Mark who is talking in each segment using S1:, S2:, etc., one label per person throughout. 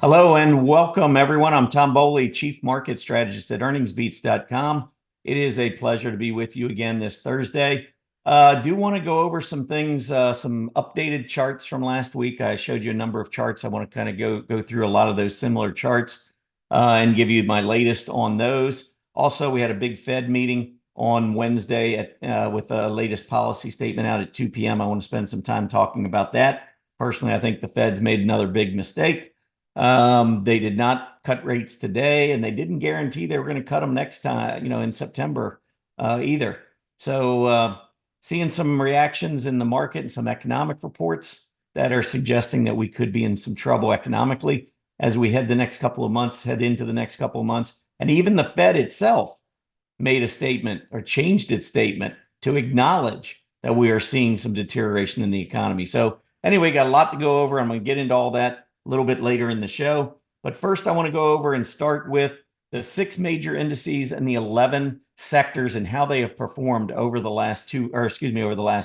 S1: Hello and welcome, everyone. I'm Tom Bowley, Chief Market Strategist at EarningsBeats.com. It is a pleasure to be with you again this Thursday. Do want to go over some things, some updated charts from last week. I showed you a number of charts. I want to kind of go through a lot of those similar charts and give you my latest on those. Also, we had a big Fed meeting on Wednesday with the latest policy statement out at 2 p.m. I want to spend some time talking about that. Personally, I think the Fed's made another big mistake. They did not cut rates today, and they didn't guarantee they were going to cut them next time, in September either. So seeing some reactions in the market and some economic reports that are suggesting that we could be in some trouble economically as we head into the next couple of months. And even the Fed itself made a statement or changed its statement to acknowledge that we are seeing some deterioration in the economy. So anyway, got a lot to go over. I'm going to get into all that a little bit later in the show. But first, I want to go over and start with the 6 major indices and the 11 sectors and how they have performed over the last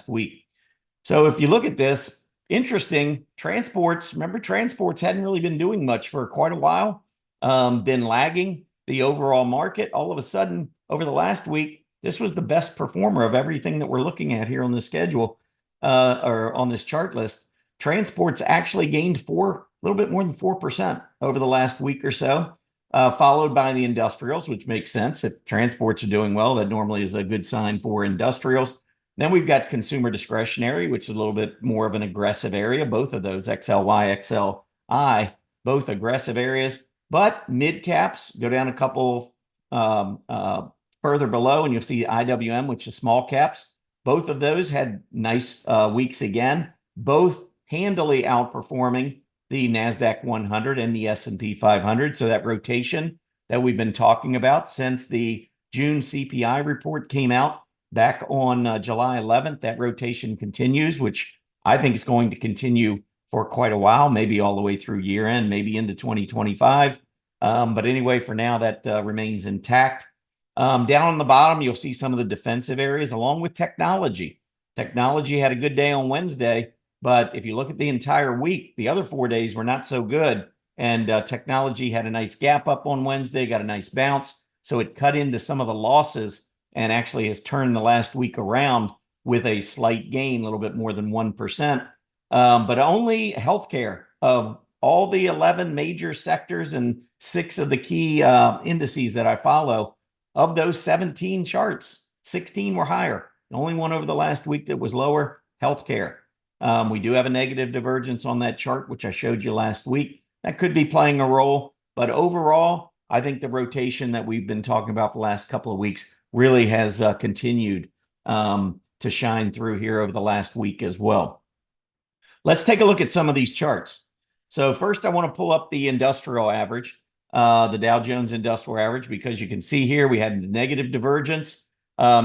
S1: week. So if you look at this, interesting, transports, remember transports hadn't really been doing much for quite a while, been lagging the overall market. All of a sudden, over the last week, this was the best performer of everything that we're looking at here on the schedule or on this chart list. Transports actually gained a little bit more than 4% over the last week or so, followed by the industrials, which makes sense. If transports are doing well, that normally is a good sign for industrials. Then we've got consumer discretionary, which is a little bit more of an aggressive area. Both of those, XLY, XLI, both aggressive areas. But mid caps go down a couple further below, and you'll see IWM, which is small caps. Both of those had nice weeks again, both handily outperforming the Nasdaq 100 and the S&P 500. So that rotation that we've been talking about since the June CPI report came out back on July 11th, that rotation continues, which I think is going to continue for quite a while, maybe all the way through year end, maybe into 2025. But anyway, for now, that remains intact. Down on the bottom, you'll see some of the defensive areas along with technology. Technology had a good day on Wednesday, but if you look at the entire week, the other 4 days were not so good. And technology had a nice gap up on Wednesday, got a nice bounce. So it cut into some of the losses and actually has turned the last week around with a slight gain, a little bit more than 1%. But only healthcare of all the 11 major sectors and 6 of the key indices that I follow, of those 17 charts, 16 were higher. The only one over the last week that was lower, healthcare. We do have a negative divergence on that chart, which I showed you last week. That could be playing a role. But overall, I think the rotation that we've been talking about for the last couple of weeks really has continued to shine through here over the last week as well. Let's take a look at some of these charts. So first, I want to pull up the industrial average, the Dow Jones Industrial Average, because you can see here we had negative divergence.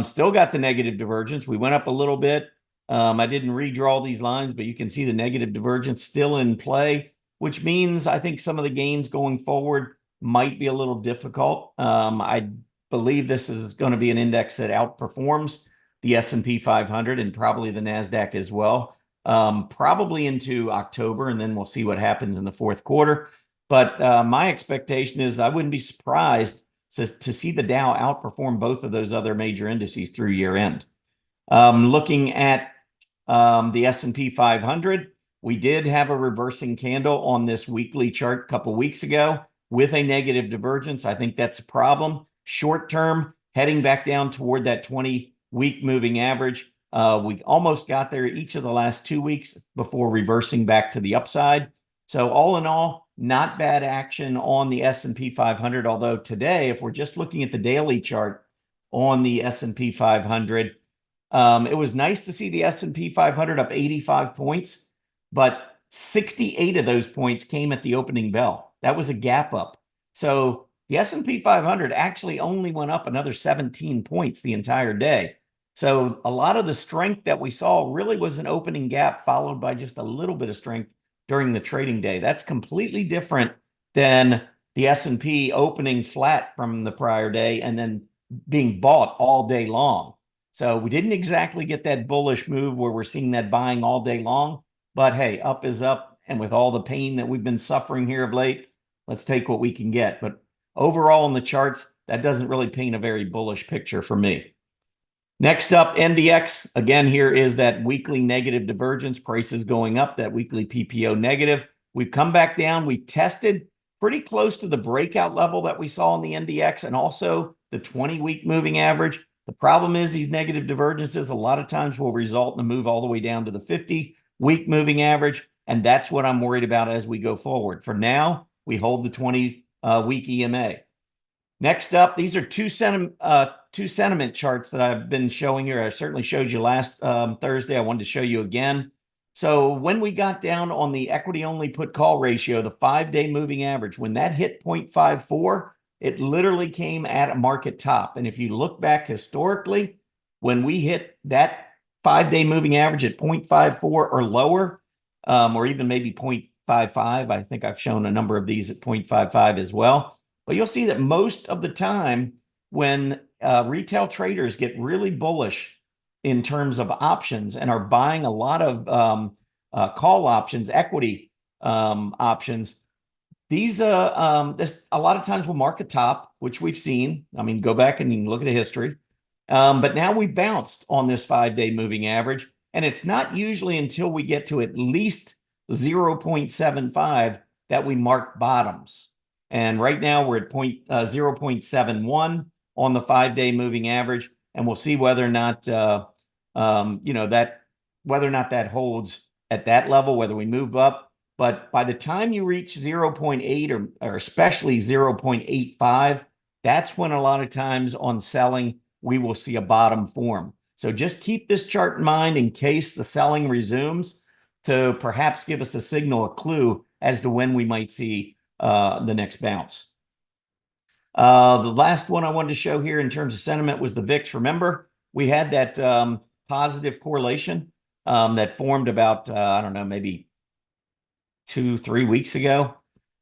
S1: Still got the negative divergence. We went up a little bit. I didn't redraw these lines, but you can see the negative divergence still in play, which means I think some of the gains going forward might be a little difficult. I believe this is going to be an index that outperforms the S&P 500 and probably the Nasdaq as well, probably into October, and then we'll see what happens in the fourth quarter. But my expectation is I wouldn't be surprised to see the Dow outperform both of those other major indices through year end. Looking at the S&P 500, we did have a reversing candle on this weekly chart a couple weeks ago with a negative divergence. I think that's a problem. Short term, heading back down toward that 20-week moving average. We almost got there each of the last 2 weeks before reversing back to the upside. So all in all, not bad action on the S&P 500. Although today, if we're just looking at the daily chart on the S&P 500, it was nice to see the S&P 500 up 85 points, but 68 of those points came at the opening bell. That was a gap up. So the S&P 500 actually only went up another 17 points the entire day. So a lot of the strength that we saw really was an opening gap followed by just a little bit of strength during the trading day. That's completely different than the S&P opening flat from the prior day and then being bought all day long. So we didn't exactly get that bullish move where we're seeing that buying all day long, but hey, up is up. And with all the pain that we've been suffering here of late, let's take what we can get. But overall in the charts, that doesn't really paint a very bullish picture for me. Next up, NVX. Again, here is that weekly negative divergence. Prices going up, that weekly PPO negative. We've come back down. We've tested pretty close to the breakout level that we saw in the NDX and also the 20-week moving average. The problem is these negative divergences a lot of times will result in a move all the way down to the 50-week moving average, and that's what I'm worried about as we go forward. For now, we hold the 20-week EMA. Next up, these are two sentiment charts that I've been showing here. I certainly showed you last Thursday. I wanted to show you again. So when we got down on the equity-only put-call ratio, the 5-day moving average, when that hit 0.54, it literally came at a market top. And if you look back historically, when we hit that 5-day moving average at 0.54 or lower, or even maybe 0.55, I think I've shown a number of these at 0.55 as well. But you'll see that most of the time when retail traders get really bullish in terms of options and are buying a lot of call options, equity options, these this a lot of times will mark a top, which we've seen. I mean, go back and you can look at the history. But now we bounced on this 5-day moving average, and it's not usually until we get to at least 0.75 that we mark bottoms. And right now we're at 0.71 on the 5-day moving average, and we'll see whether or not whether or not that holds at that level, whether we move up. But by the time you reach 0.8 or especially 0.85, that's when a lot of times on selling we will see a bottom form. So just keep this chart in mind in case the selling resumes, to perhaps give us a signal, a clue as to when we might see the next bounce. The last one I wanted to show here in terms of sentiment was the VIX. Remember, we had that positive correlation that formed about, I don't know, maybe 2-3 weeks ago.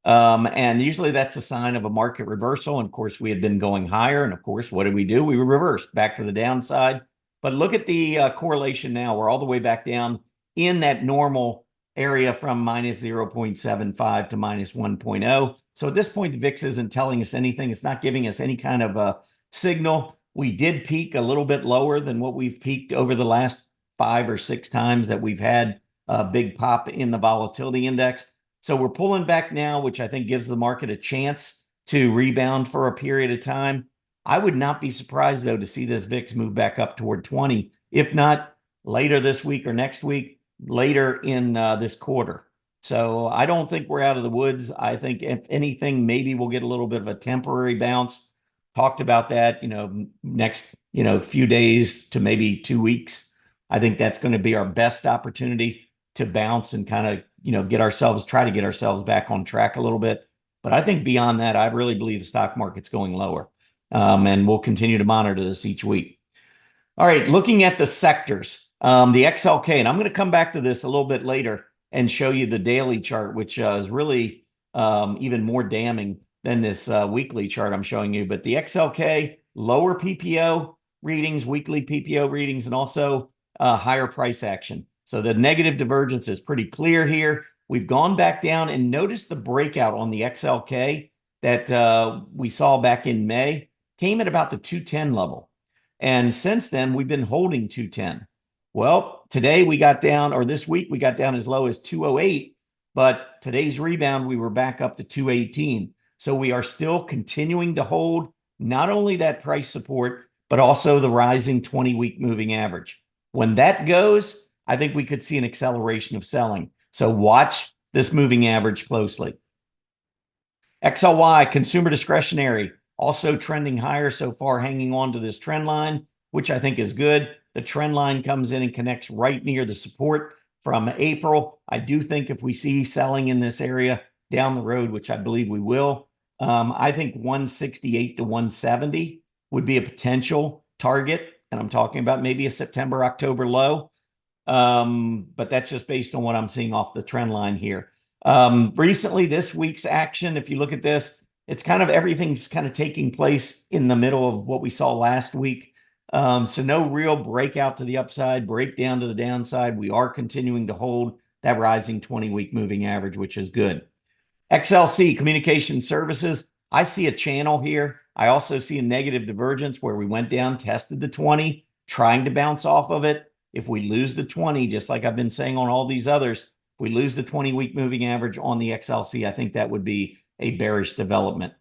S1: And usually that's a sign of a market reversal. And of course, we had been going higher. And of course, what did we do? We reversed back to the downside. But look at the correlation now. We're all the way back down in that normal area from minus 0.75 to minus 1.0. So at this point, the VIX isn't telling us anything. It's not giving us any kind of a signal. We did peak a little bit lower than what we've peaked over the last 5 or 6 times that we've had a big pop in the volatility index. So we're pulling back now, which I think gives the market a chance to rebound for a period of time. I would not be surprised, though, to see this VIX move back up toward 20, if not later this week or next week, later in this quarter. So I don't think we're out of the woods. I think if anything, maybe we'll get a little bit of a temporary bounce. Talked about that, next, few days to maybe 2 weeks. I think that's going to be our best opportunity to bounce and kind of, try to get ourselves back on track a little bit. But I think beyond that, I really believe the stock market's going lower. And we'll continue to monitor this each week. All right, looking at the sectors, the XLK, and I'm going to come back to this a little bit later and show you the daily chart, which is really even more damning than this weekly chart I'm showing you. But the XLK, lower PPO readings, weekly PPO readings, and also higher price action. So the negative divergence is pretty clear here. We've gone back down, and notice the breakout on the XLK that we saw back in May came at about the 210 level. And since then, we've been holding 210. Well, today we got down, or this week we got down as low as 208, but today's rebound, we were back up to 218. So we are still continuing to hold not only that price support, but also the rising 20-week moving average. When that goes, I think we could see an acceleration of selling. So watch this moving average closely. XLY, consumer discretionary, also trending higher so far, hanging on to this trend line, which I think is good. The trend line comes in and connects right near the support from April. I do think if we see selling in this area down the road, which I believe we will, I think 168 to 170 would be a potential target. And I'm talking about maybe a September, October low. But that's just based on what I'm seeing off the trend line here. Recently, this week's action, if you look at this, it's kind of everything's kind of taking place in the middle of what we saw last week. So no real breakout to the upside, breakdown to the downside. We are continuing to hold that rising 20-week moving average, which is good. XLC, Communication Services. I see a channel here. I also see a negative divergence where we went down, tested the 20, trying to bounce off of it. If we lose the 20, just like I've been saying on all these others, if we lose the 20-week moving average on the XLC, I think that would be a bearish development.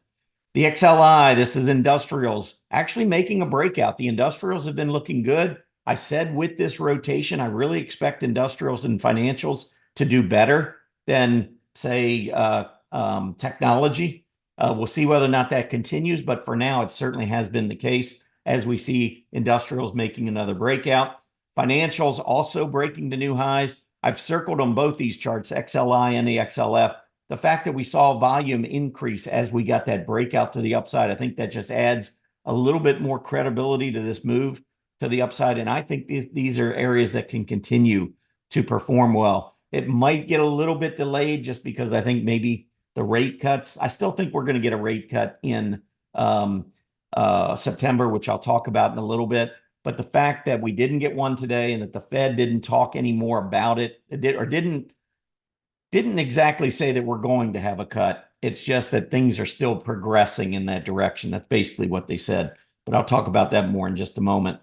S1: The XLI, this is industrials, actually making a breakout. The industrials have been looking good. I said with this rotation, I really expect industrials and financials to do better than, say, technology. We'll see whether or not that continues, but for now, it certainly has been the case as we see industrials making another breakout. Financials also breaking to new highs. I've circled on both these charts, XLI and the XLF. The fact that we saw volume increase as we got that breakout to the upside, I think that just adds a little bit more credibility to this move to the upside. And I think these are areas that can continue to perform well. It might get a little bit delayed just because I think maybe the rate cuts. I still think we're going to get a rate cut in September, which I'll talk about in a little bit. But the fact that we didn't get one today and that the Fed didn't talk anymore about it, didn't exactly say that we're going to have a cut. It's just that things are still progressing in that direction. That's basically what they said. But I'll talk about that more in just a moment.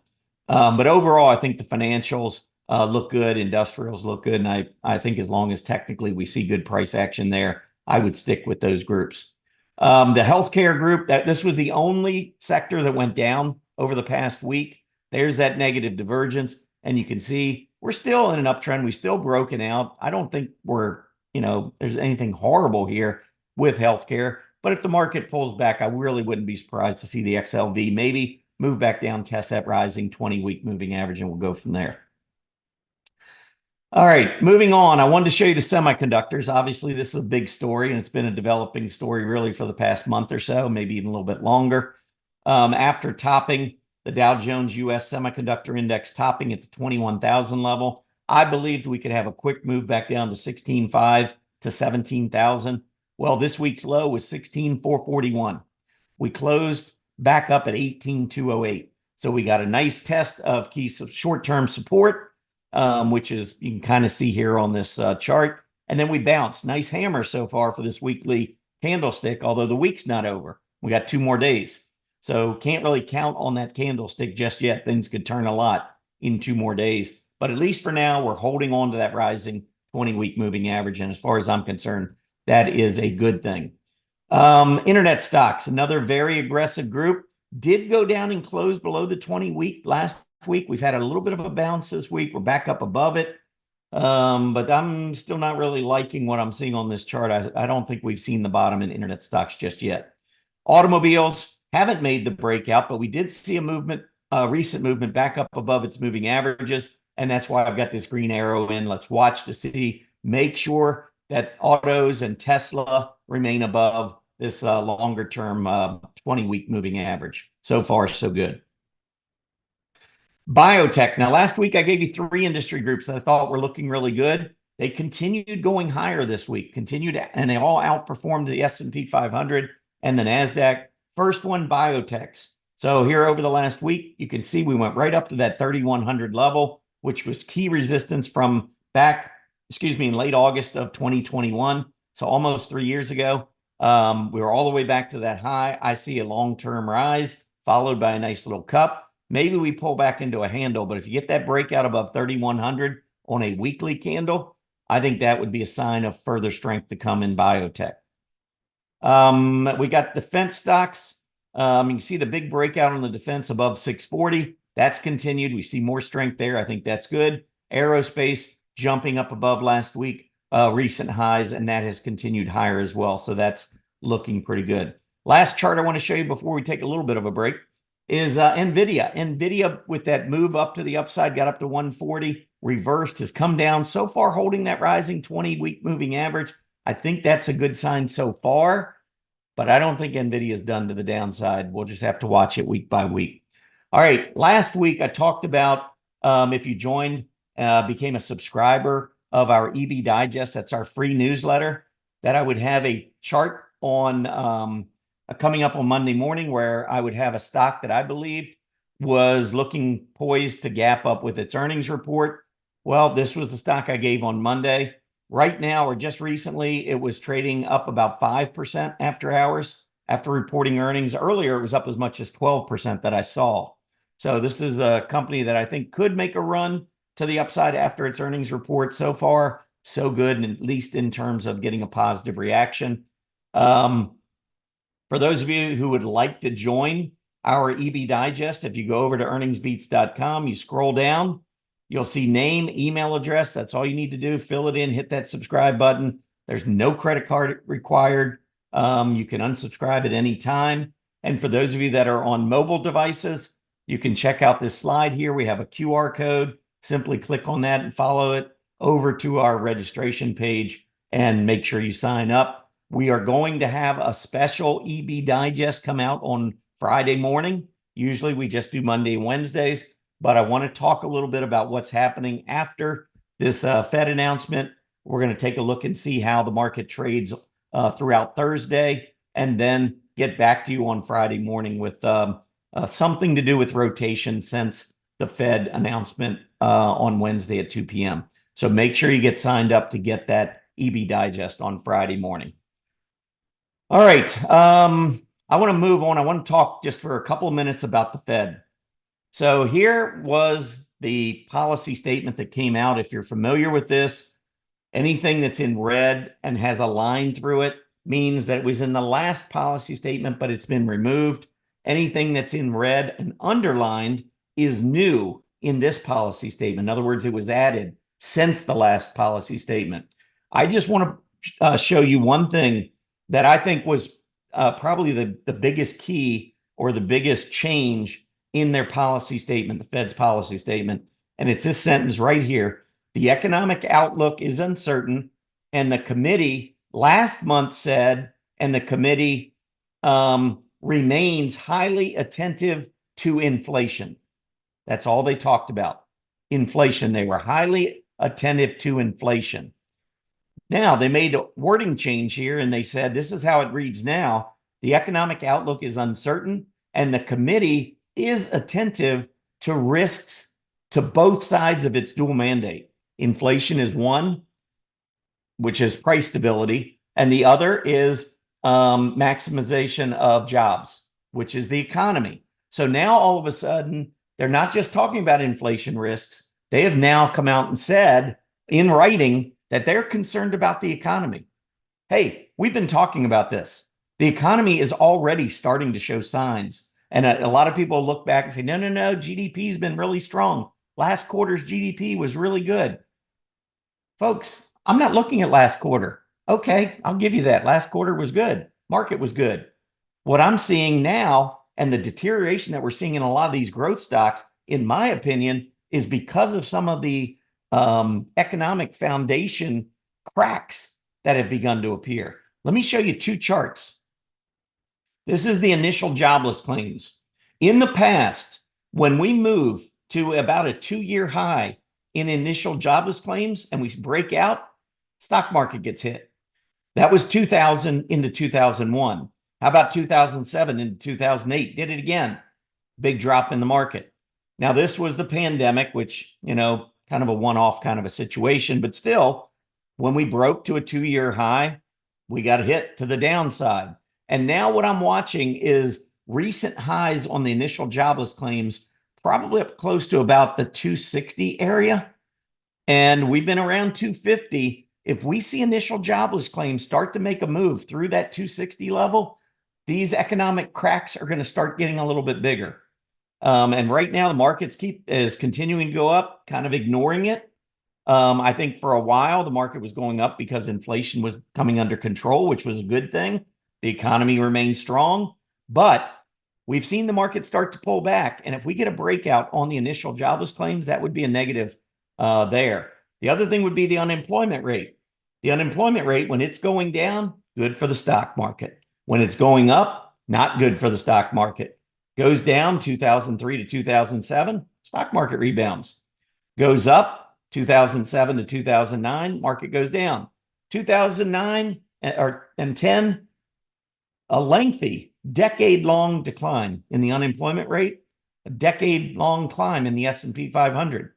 S1: But overall, I think the financials look good. Industrials look good. And I think as long as technically we see good price action there, I would stick with those groups. The healthcare group, this was the only sector that went down over the past week. There's that negative divergence. And you can see we're still in an uptrend. We've still broken out. I don't think there's anything horrible here with healthcare. But if the market pulls back, I really wouldn't be surprised to see the XLV maybe move back down, test that rising 20-week moving average, and we'll go from there. All right, moving on. I wanted to show you the semiconductors. Obviously, this is a big story, and it's been a developing story really for the past month or so, maybe even a little bit longer. After topping the Dow Jones US Semiconductor Index, topping at the 21,000 level, I believed we could have a quick move back down to 16,500 to 17,000. Well, this week's low was 16,441. We closed back up at 18,208. So we got a nice test of key short-term support, which is, you can kind of see here on this chart. And then we bounced. Nice hammer so far for this weekly candlestick, although the week's not over. We got 2 more days. So can't really count on that candlestick just yet. Things could turn a lot in 2 more days. But at least for now, we're holding on to that rising 20-week moving average. And as far as I'm concerned, that is a good thing. Internet stocks, another very aggressive group, did go down and close below the 20-week last week. We've had a little bit of a bounce this week. We're back up above it. But I'm still not really liking what I'm seeing on this chart. I don't think we've seen the bottom in internet stocks just yet. Automobiles haven't made the breakout, but we did see a movement, recent movement back up above its moving averages. And that's why I've got this green arrow in. Let's watch to see, make sure that autos and Tesla remain above this longer term 20-week moving average. So far, so good. Biotech. Now, last week I gave you 3 industry groups that I thought were looking really good. They continued going higher this week, and they all outperformed the S&P 500 and the Nasdaq. First one, biotechs. So here over the last week, you can see we went right up to that 3,100 level, which was key resistance from back, in late August of 2021. So almost 3 years ago. We were all the way back to that high. I see a long-term rise followed by a nice little cup. Maybe we pull back into a handle, but if you get that breakout above 3,100 on a weekly candle, I think that would be a sign of further strength to come in biotech. We got defense stocks. You can see the big breakout on the defense above 640. That's continued. We see more strength there. I think that's good. Aerospace jumping up above last week, recent highs, and that has continued higher as well. So that's looking pretty good. Last chart I want to show you before we take a little bit of a break is NVIDIA. NVIDIA, with that move up to the upside, got up to 140, reversed, has come down, so far holding that rising 20-week moving average. I think that's a good sign so far, but I don't think NVIDIA is done to the downside. We'll just have to watch it week by week. All right, last week I talked about if you joined, became a subscriber of our EB Digest, that's our free newsletter, that I would have a chart on coming up on Monday morning where I would have a stock that I believed was looking poised to gap up with its earnings report. Well, this was the stock I gave on Monday. Right now, or just recently, it was trading up about 5% after hours. After reporting earnings earlier, it was up as much as 12% that I saw. So this is a company that I think could make a run to the upside after its earnings report. So far, so good, and at least in terms of getting a positive reaction. For those of you who would like to join our EB Digest, if you go over to EarningsBeats.com, you scroll down, you'll see name, email address. That's all you need to do. Fill it in, hit that subscribe button. There's no credit card required. You can unsubscribe at any time. And for those of you that are on mobile devices, you can check out this slide here. We have a QR code. Simply click on that and follow it over to our registration page and make sure you sign up. We are going to have a special EB Digest come out on Friday morning. Usually we just do Monday and Wednesdays, but I want to talk a little bit about what's happening after this Fed announcement. We're going to take a look and see how the market trades throughout Thursday, and then get back to you on Friday morning with something to do with rotation since the Fed announcement on Wednesday at 2 p.m. So make sure you get signed up to get that EB Digest on Friday morning. All right. I want to move on. I want to talk just for a couple of minutes about the Fed. So here was the policy statement that came out. If you're familiar with this, anything that's in red and has a line through it means that it was in the last policy statement, but it's been removed. Anything that's in red and underlined is new in this policy statement. In other words, it was added since the last policy statement. I just want to show you one thing that I think was probably the biggest key or the biggest change in their policy statement, the Fed's policy statement. And it's this sentence right here. The economic outlook is uncertain, and the committee last month said, and the committee remains highly attentive to inflation. That's all they talked about. Inflation. They were highly attentive to inflation. Now, they made a wording change here, and they said, this is how it reads now. The economic outlook is uncertain, and the committee is attentive to risks to both sides of its dual mandate. Inflation is one, which is price stability, and the other is maximization of jobs, which is the economy. So now all of a sudden, they're not just talking about inflation risks. They have now come out and said in writing that they're concerned about the economy. Hey, we've been talking about this. The economy is already starting to show signs. And a lot of people look back and say, no, GDP's been really strong. Last quarter's GDP was really good. Folks, I'm not looking at last quarter. Okay, I'll give you that. Last quarter was good. Market was good. What I'm seeing now, and the deterioration that we're seeing in a lot of these growth stocks, in my opinion, is because of some of the economic foundation cracks that have begun to appear. Let me show you two charts. This is the initial jobless claims. In the past, when we move to about a 2-year high in initial jobless claims and we break out, stock market gets hit. That was 2000 into 2001. How about 2007 into 2008? Did it again. Big drop in the market. Now, this was the pandemic, which, kind of a one-off kind of a situation, but still, when we broke to a 2-year high, we got hit to the downside. And now what I'm watching is recent highs on the initial jobless claims, probably up close to about the 260 area. And we've been around 250. If we see initial jobless claims start to make a move through that 260 level, these economic cracks are going to start getting a little bit bigger. And right now the markets is continuing to go up, kind of ignoring it. I think for a while the market was going up because inflation was coming under control, which was a good thing. The economy remains strong, but we've seen the market start to pull back. And if we get a breakout on the initial jobless claims, that would be a negative there. The other thing would be the unemployment rate. The unemployment rate, when it's going down, good for the stock market. When it's going up, not good for the stock market. Goes down 2003 to 2007, stock market rebounds. Goes up 2007 to 2009, market goes down. 2009 and 10, a lengthy decade-long decline in the unemployment rate, a decade-long climb in the S&P 500.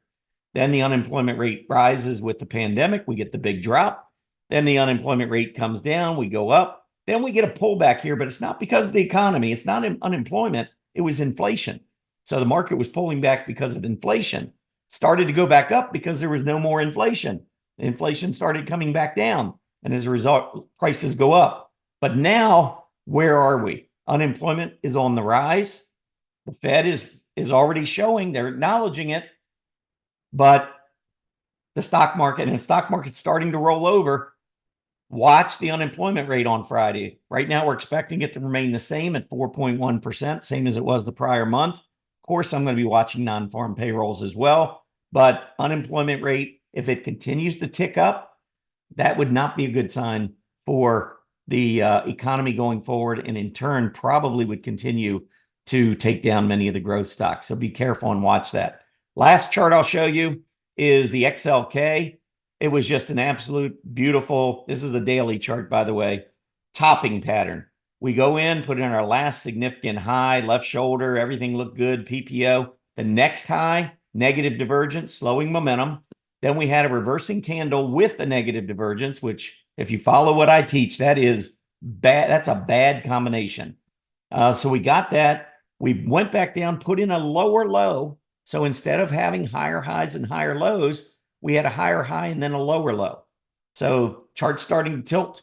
S1: Then the unemployment rate rises with the pandemic. We get the big drop. Then the unemployment rate comes down. We go up. Then we get a pullback here, but it's not because of the economy. It's not unemployment. It was inflation. So the market was pulling back because of inflation. Started to go back up because there was no more inflation. Inflation started coming back down. And as a result, prices go up. But now, where are we? Unemployment is on the rise. The Fed is already showing, they're acknowledging it. But the stock market's starting to roll over. Watch the unemployment rate on Friday. Right now, we're expecting it to remain the same at 4.1%, same as it was the prior month. Of course, I'm going to be watching non-farm payrolls as well. But unemployment rate, if it continues to tick up, that would not be a good sign for the economy going forward, and in turn, probably would continue to take down many of the growth stocks. So be careful and watch that. Last chart I'll show you is the XLK. It was just an absolute beautiful, this is a daily chart, by the way, topping pattern. We go in, put in our last significant high, left shoulder, everything looked good, PPO. The next high, negative divergence, slowing momentum. Then we had a reversing candle with a negative divergence, which if you follow what I teach, that is bad. That's a bad combination. So we got that. We went back down, put in a lower low. So instead of having higher highs and higher lows, we had a higher high and then a lower low. So chart starting to tilt.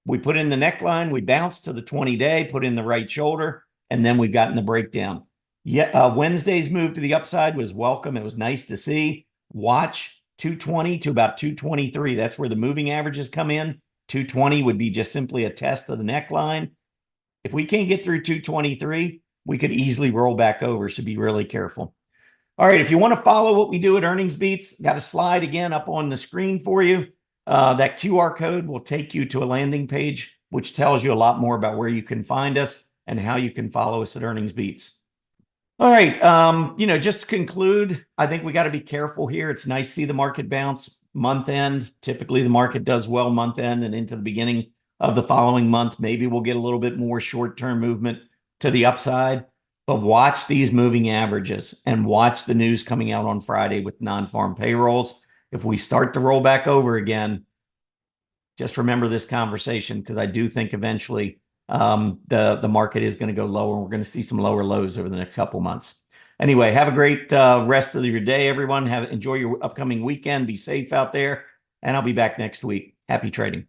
S1: We put in the neckline, we bounced to the 20-day, put in the right shoulder, and then we've gotten the breakdown. Wednesday's move to the upside was welcome. It was nice to see. Watch 220 to about 223. That's where the moving averages come in. 220 would be just simply a test of the neckline. If we can't get through 223, we could easily roll back over, so be really careful. All right, if you want to follow what we do at EarningsBeats, got a slide again up on the screen for you. That QR code will take you to a landing page, which tells you a lot more about where you can find us and how you can follow us at EarningsBeats. All right, just to conclude, I think we got to be careful here. It's nice to see the market bounce month end. Typically, the market does well month end and into the beginning of the following month. Maybe we'll get a little bit more short-term movement to the upside. But watch these moving averages and watch the news coming out on Friday with non-farm payrolls. If we start to roll back over again, just remember this conversation, because I do think eventually the market is going to go lower. We're going to see some lower lows over the next couple months. Anyway, have a great rest of your day, everyone. Enjoy your upcoming weekend. Be safe out there, and I'll be back next week. Happy trading.